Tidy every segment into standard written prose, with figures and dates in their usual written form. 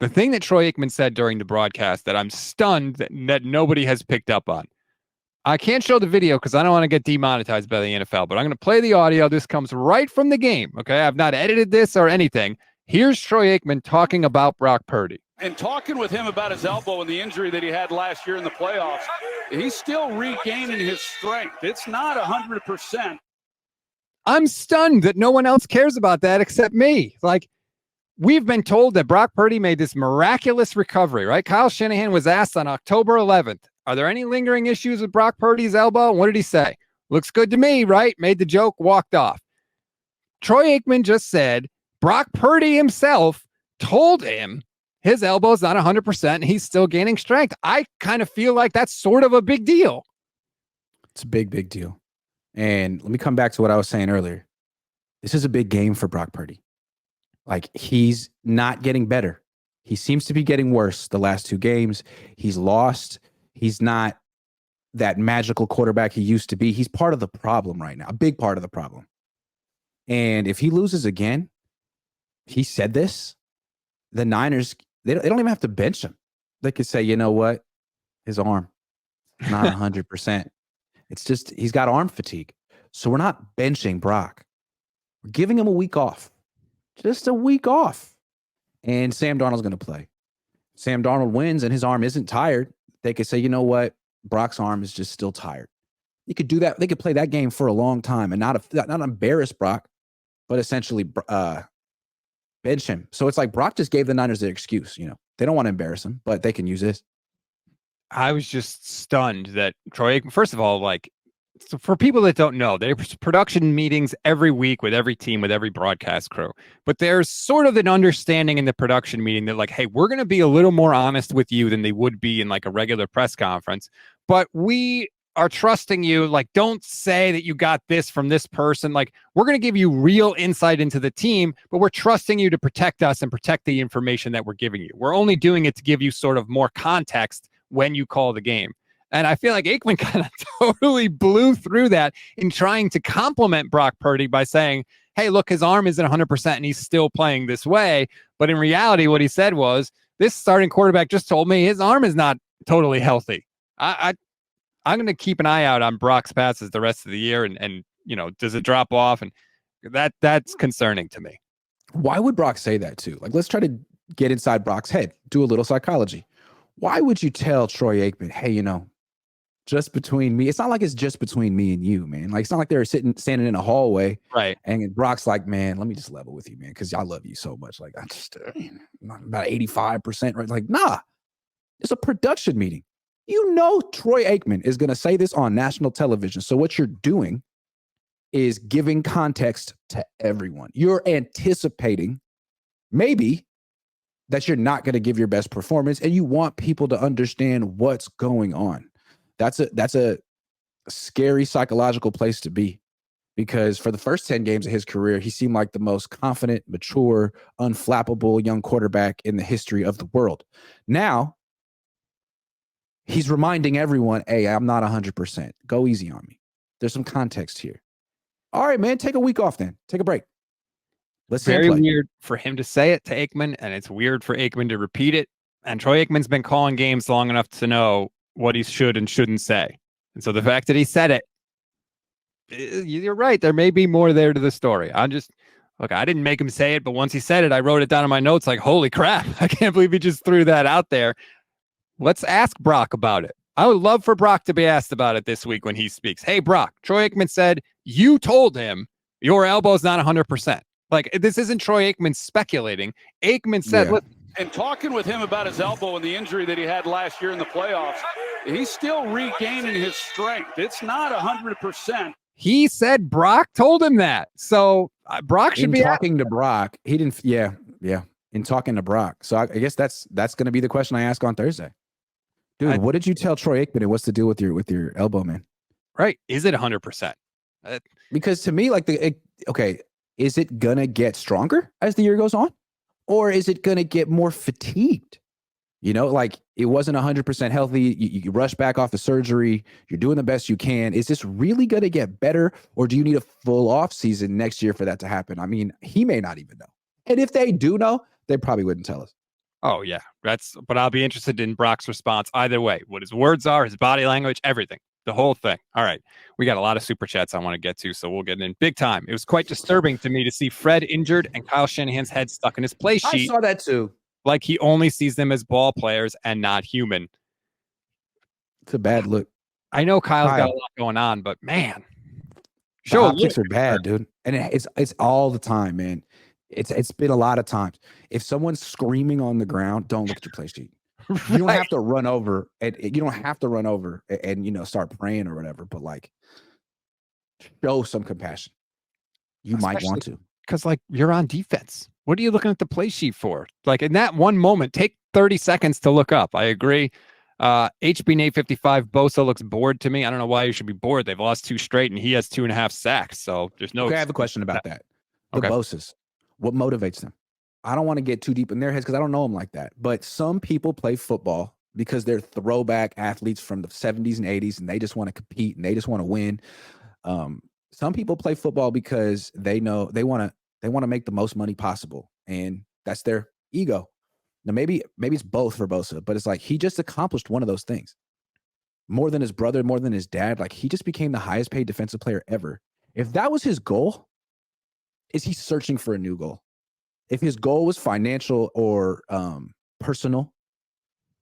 The thing that Troy Aikman said during the broadcast that I'm stunned that nobody has picked up on. I can't show the video because I don't want to get demonetized by the NFL, but I'm going to play the audio. This comes right from the game. Okay. I've not edited this or anything. Here's Troy Aikman talking about Brock Purdy. And talking with him about his elbow and the injury that he had last year in the playoffs, he's still regaining his strength. It's not 100%. I'm stunned that no one else cares about that except me. Like, we've been told that Brock Purdy made this miraculous recovery, right? Kyle Shanahan was asked on October 11th, are there any lingering issues with Brock Purdy's elbow? And what did he say? Looks good to me, right? Made the joke, walked off. Troy Aikman just said Brock Purdy himself told him his elbow's not 100% and he's still gaining strength. I kind of feel like that's sort of a big deal. It's a big deal. And let me come back to what I was saying earlier. This is a big game for Brock Purdy. Like, he's not getting better. He seems to be getting worse the last two games. He's lost. He's not that magical quarterback he used to be. He's part of the problem right now, a big part of the problem. And if he loses again, he said this, the Niners, they don't even have to bench him. They could say, you know what? His arm, not 100%. It's just, he's got arm fatigue. So we're not benching Brock. We're giving him a week off. Just a week off. And Sam Darnold's going to play. Sam Darnold wins and his arm isn't tired. They could say, you know what? Brock's arm is just still tired. You could do that. They could play that game for a long time and not embarrass Brock, but essentially bench him. So it's like Brock just gave the Niners their excuse. You know, they don't want to embarrass him, but they can use this. I was just stunned that Troy Aikman, first of all, like, so for people that don't know, there's production meetings every week with every team, with every broadcast crew. But there's sort of an understanding in the production meeting that, like, hey, we're going to be a little more honest with you than they would be in like a regular press conference. But we are trusting you. Like, don't say that you got this from this person. Like, we're going to give you real insight into the team, but we're trusting you to protect us and protect the information that we're giving you. We're only doing it to give you sort of more context when you call the game. And I feel like Aikman kind of totally blew through that in trying to compliment Brock Purdy by saying, hey, look, his arm isn't 100% and he's still playing this way. But in reality, what he said was, this starting quarterback just told me his arm is not totally healthy. I'm going to keep an eye out on Brock's passes the rest of the year. And you know, does it drop off? And that's concerning to me. Why would Brock say that too? Like, let's try to get inside Brock's head, do a little psychology. Why would you tell Troy Aikman, hey, you know, just between me? It's not like it's just between me and you, man. Like, it's not like they're standing in a hallway. Right. And Brock's like, man, let me just level with you, man, because I love you so much. Like, I just, about 85%, right? Like, nah, it's a production meeting. You know, Troy Aikman is going to say this on national television. So what you're doing is giving context to everyone. You're anticipating maybe that you're not going to give your best performance, and you want people to understand what's going on. That's a scary psychological place to be, because for the first 10 games of his career, he seemed like the most confident, mature, unflappable young quarterback in the history of the world. Now, he's reminding everyone, hey, I'm not 100%. Go easy on me. There's some context here. All right, man, take a week off then. Take a break. Let's see. Very weird for him to say it to Aikman, and it's weird for Aikman to repeat it. And Troy Aikman's been calling games long enough to know what he should and shouldn't say. And so the fact that he said it, you're right. There may be more there to the story. I didn't make him say it, but once he said it, I wrote it down in my notes like, holy crap, I can't believe he just threw that out there. Let's ask Brock about it. I would love for Brock to be asked about it this week when he speaks. Hey, Brock, Troy Aikman said you told him your elbow's not 100%. Like, this isn't Troy Aikman speculating. Aikman said, yeah. Look, And talking with him about his elbow and the injury that he had last year in the playoffs, he's still regaining his strength. It's not 100%. he said Brock told him that. So Brock should be talking to Brock. He didn't. Yeah. In talking to Brock. So I guess that's going to be the question I ask on Thursday. Dude, what did you tell Troy Aikman and what's the deal with your elbow, man? Right. Is it 100%? Because to me, like, is it going to get stronger as the year goes on? Or is it going to get more fatigued? You know, like, it wasn't 100% healthy. You rush back off the surgery. You're doing the best you can. Is this really going to get better? Or do you need a full off season next year for that to happen? I mean, he may not even know. And if they do know, they probably wouldn't tell us. Oh yeah, but I'll be interested in Brock's response either way. What his words are, his body language, everything, the whole thing. All right, we got a lot of super chats I want to get to, so we'll get in big time. It was quite disturbing to me to see Fred injured and Kyle Shanahan's head stuck in his play I sheet, saw that too. like he only sees them as ball players and not human. It's a bad look. I know Kyle's got a lot going on, but man, the optics are bad, dude, and it's all the time, man. It's been a lot of times. If someone's screaming on the ground, don't look at your play sheet. You don't have to run over, and you don't have to run over and start praying or whatever. But like, show some compassion. You might want to, because like you're on defense. What are you looking at the play sheet for? Like in that one moment, take 30 seconds to look up. I agree. HB Nate 55 Bosa looks bored to me. I don't know why you should be bored. They've lost 2 straight, and he has 2.5 sacks. So there's no. Okay, I have a question about that. The Bosas. What motivates them? I don't want to get too deep in their heads because I don't know them like that. But some people play football because they're throwback athletes from the 70s and 80s, and they just want to compete and they just want to win. Some people play football because they know they want to make the most money possible, and that's their ego. Now maybe it's both for Bosa, but it's like he just accomplished one of those things. More than his brother, more than his dad. Like he just became the highest paid defensive player ever. If that was his goal, is he searching for a new goal? If his goal was financial or personal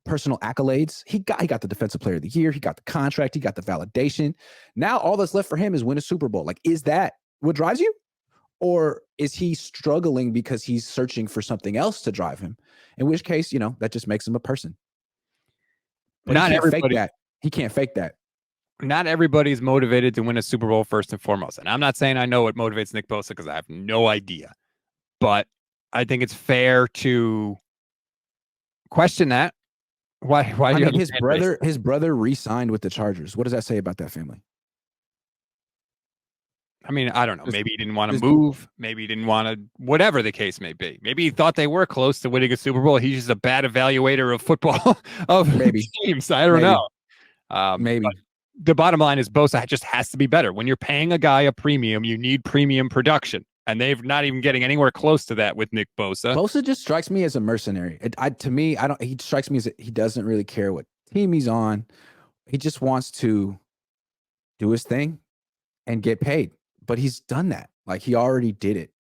accolades, he got the defensive player of the year. He got the contract. He got the validation. Now all that's left for him is win a Super Bowl. Like, is that what drives you? Or is he struggling because he's searching for something else to drive him? In which case, that just makes him a person. But not everybody. He can't fake that. Not everybody's motivated to win a Super Bowl first and foremost. And I'm not saying I know what motivates Nick Bosa because I have no idea. But I think it's fair to question that. Why I mean, his brother re-signed with the Chargers. What does that say about that family? I mean, I don't know. Maybe he didn't want to move. Maybe he didn't want to, whatever the case may be. Maybe he thought they were close to winning a Super Bowl. He's just a bad evaluator of football of teams. I don't know. Maybe. The bottom line is Bosa just has to be better. When you're paying a guy a premium, you need premium production. And they're not even getting anywhere close to that with Nick Bosa. Bosa just strikes me as a mercenary. He strikes me as he doesn't really care what team he's on. He just wants to do his thing and get paid. But he's done that. Like he already did it.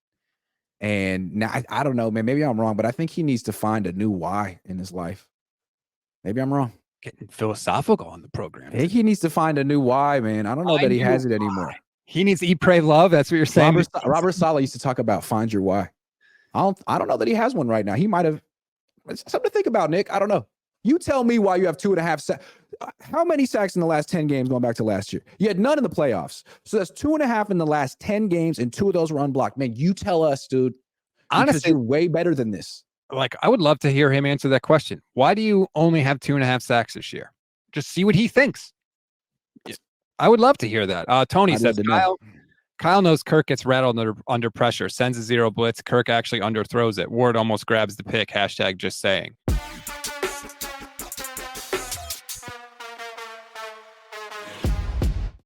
And now I don't know, man. Maybe I'm wrong, but I think he needs to find a new why in his life. Maybe I'm wrong. Getting philosophical on the program. I think he needs to find a new why, man. I don't know that he has it anymore. He needs to eat, pray, love. That's what you're saying. Robert Saleh used to talk about find your why. I don't know that he has one right now. He might have. It's something to think about, Nick. I don't know. You tell me why you have 2.5 sacks. How many sacks in the last 10 games going back to last year? You had none in the playoffs. So that's 2.5 in the last 10 games, and 2 of those were unblocked. Man, you tell us, dude. Honestly, you're way better than this. Like, I would love to hear him answer that question. Why do you only have 2.5 sacks this year? Just see what he thinks. I would love to hear that. Tony says, Kyle knows Kirk gets rattled under pressure, sends a 0 blitz. Kirk actually underthrows it. Ward almost grabs the pick. # just saying.